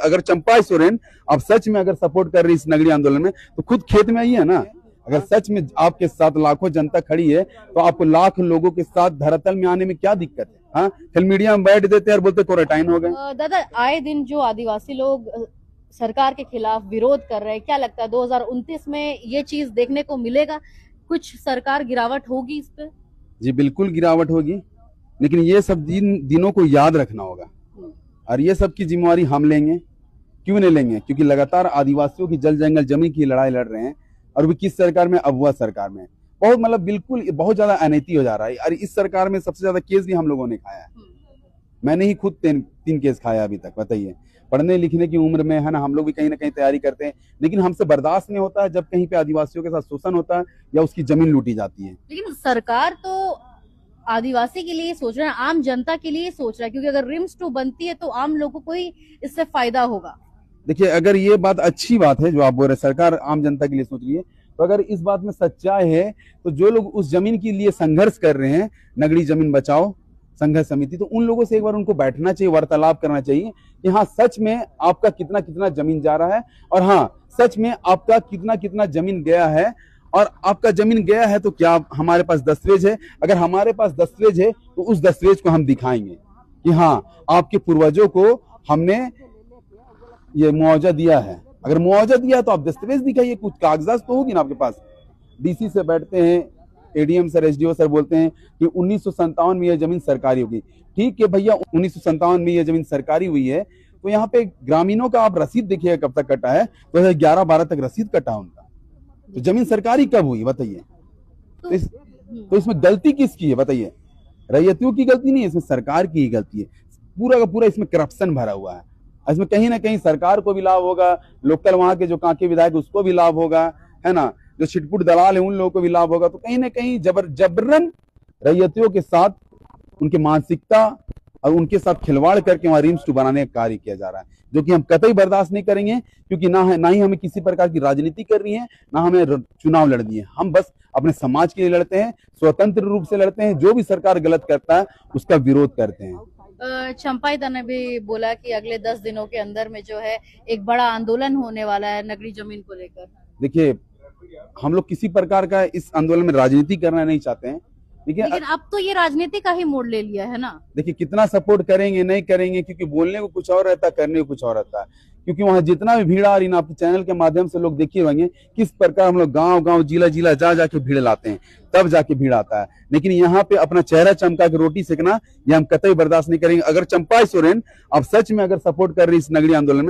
अगर चंपा सोरेन आप सच में अगर सपोर्ट कर रही इस नगरी आंदोलन में तो खुद खेत में आइए ना। अगर सच में आपके साथ लाखों जनता खड़ी है तो आपको लाख लोगों के साथ धरातल में आने में क्या दिक्कत है? हाँ, फिर मीडिया में बैठ देते हैं और बोलते क्वारंटाइन हो गए। दादा, आए दिन जो आदिवासी लोग सरकार के खिलाफ विरोध कर रहे हैं, क्या लगता है 2029 में ये चीज देखने को मिलेगा? कुछ सरकार गिरावट होगी इस पे? जी बिल्कुल गिरावट होगी, लेकिन ये सब दिनों को याद रखना होगा और ये सब की जिम्मेवारी हम लेंगे। क्यों नहीं लेंगे? क्योंकि लगातार आदिवासियों की जल जंगल जमीन की लड़ाई लड़ रहे हैं और वो किस सरकार में? अबुआ सरकार में। बहुत मतलब बिल्कुल बहुत ज्यादा अनैति हो जा रहा है। और इस सरकार में सबसे ज्यादा केस भी हम लोगों ने खाया है। मैंने ही खुद तीन केस खाया अभी तक। बताइए, पढ़ने लिखने की उम्र में है ना, हम लोग भी कहीं ना कहीं तैयारी करते हैं, लेकिन हमसे बर्दाश्त नहीं होता है जब कहीं पे आदिवासियों के साथ शोषण होता है या उसकी जमीन लूटी जाती है। लेकिन सरकार तो आदिवासी के लिए सोच रहा है, आम जनता के लिए सोच रहा है, क्योंकि अगर रिम्स 2 बनती है तो आम लोगों को ही इससे फायदा होगा। देखिए, अगर ये बात अच्छी बात है जो आप बोल रहे हैं, सरकार आम जनता के लिए सोच रही है, तो अगर इस बात में सच्चाई है तो जो लोग उस जमीन के लिए संघर्ष कर रहे हैं, नगरी जमीन बचाओ संघर्ष समिति, तो उन लोगों से एक बार उनको बैठना चाहिए, वार्तालाप करना चाहिए कि हाँ सच में आपका कितना कितना जमीन जा रहा है और हाँ सच में आपका कितना कितना जमीन गया है। और आपका जमीन गया है तो क्या हमारे पास दस्तावेज है? अगर हमारे पास दस्तावेज है तो उस दस्तावेज को हम दिखाएंगे कि हाँ आपके पूर्वजों को हमने ये मुआवजा दिया है। अगर मुआवजा दिया तो आप दस्तावेज दिखाइए, कुछ कागजात तो होगी ना आपके पास। डीसी से बैठते हैं, एडीएम सर, एसडीओ सर बोलते हैं कि 1957 में यह जमीन सरकारी होगी। ठीक है भैया, 1957 में यह जमीन सरकारी हुई है तो यहाँ पे ग्रामीणों का आप रसीद देखिएगा कब तक कटा है, 2011-12 तक रसीद कटा उनका। तो जमीन सरकारी कब हुई बताइए? तो इसमें गलती किसकी है बताइए? रैयतियों की गलती नहीं है, इसमें सरकार की ही गलती है। पूरा का पूरा इसमें करप्शन भरा हुआ है। इसमें कहीं ना कहीं सरकार को भी लाभ होगा, लोकल वहां के जो कांके विधायक उसको भी लाभ होगा, है ना, जो छिटपुट दलाल है उन लोगों को भी लाभ होगा। तो कहीं ना कहीं जबरन रैयतियों के साथ उनकी मानसिकता और उनके साथ खिलवाड़ करके वहां रिम्स 2 बनाने का कार्य किया जा रहा है, जो कि हम कतई बर्दाश्त नहीं करेंगे। क्योंकि ना ही हमें किसी प्रकार की राजनीति करनी है, ना हमें चुनाव लड़नी है। हम बस अपने समाज के लिए लड़ते हैं, स्वतंत्र रूप से लड़ते हैं। जो भी सरकार गलत करता है उसका विरोध करते हैं। चंपाईदा ने भी बोला कि अगले 10 दिनों के अंदर में जो है एक बड़ा आंदोलन होने वाला है नगरी जमीन को लेकर। देखिए, हम लोग किसी प्रकार का इस आंदोलन में राजनीति करना नहीं चाहते हैं, लेकिन अब तो ये राजनीति का ही मोड़ ले लिया है ना। देखिए, कितना सपोर्ट करेंगे नहीं करेंगे, क्योंकि बोलने को कुछ और रहता है, करने को कुछ और रहता है। क्योंकि वहां जितना भी भीड़ आ रही ना, आपके चैनल के माध्यम से लोग देखिए होंगे किस प्रकार हम लोग गांव गांव जिला जिला जा जाके भीड़ लाते हैं, तब जाके भीड़ आता है। लेकिन यहाँ पे अपना चेहरा चमका के रोटी सेकना ये हम कतई बर्दाश्त नहीं करेंगे। अगर चंपा सोरेन आप सच में अगर सपोर्ट कर रही इस नगरी आंदोलन में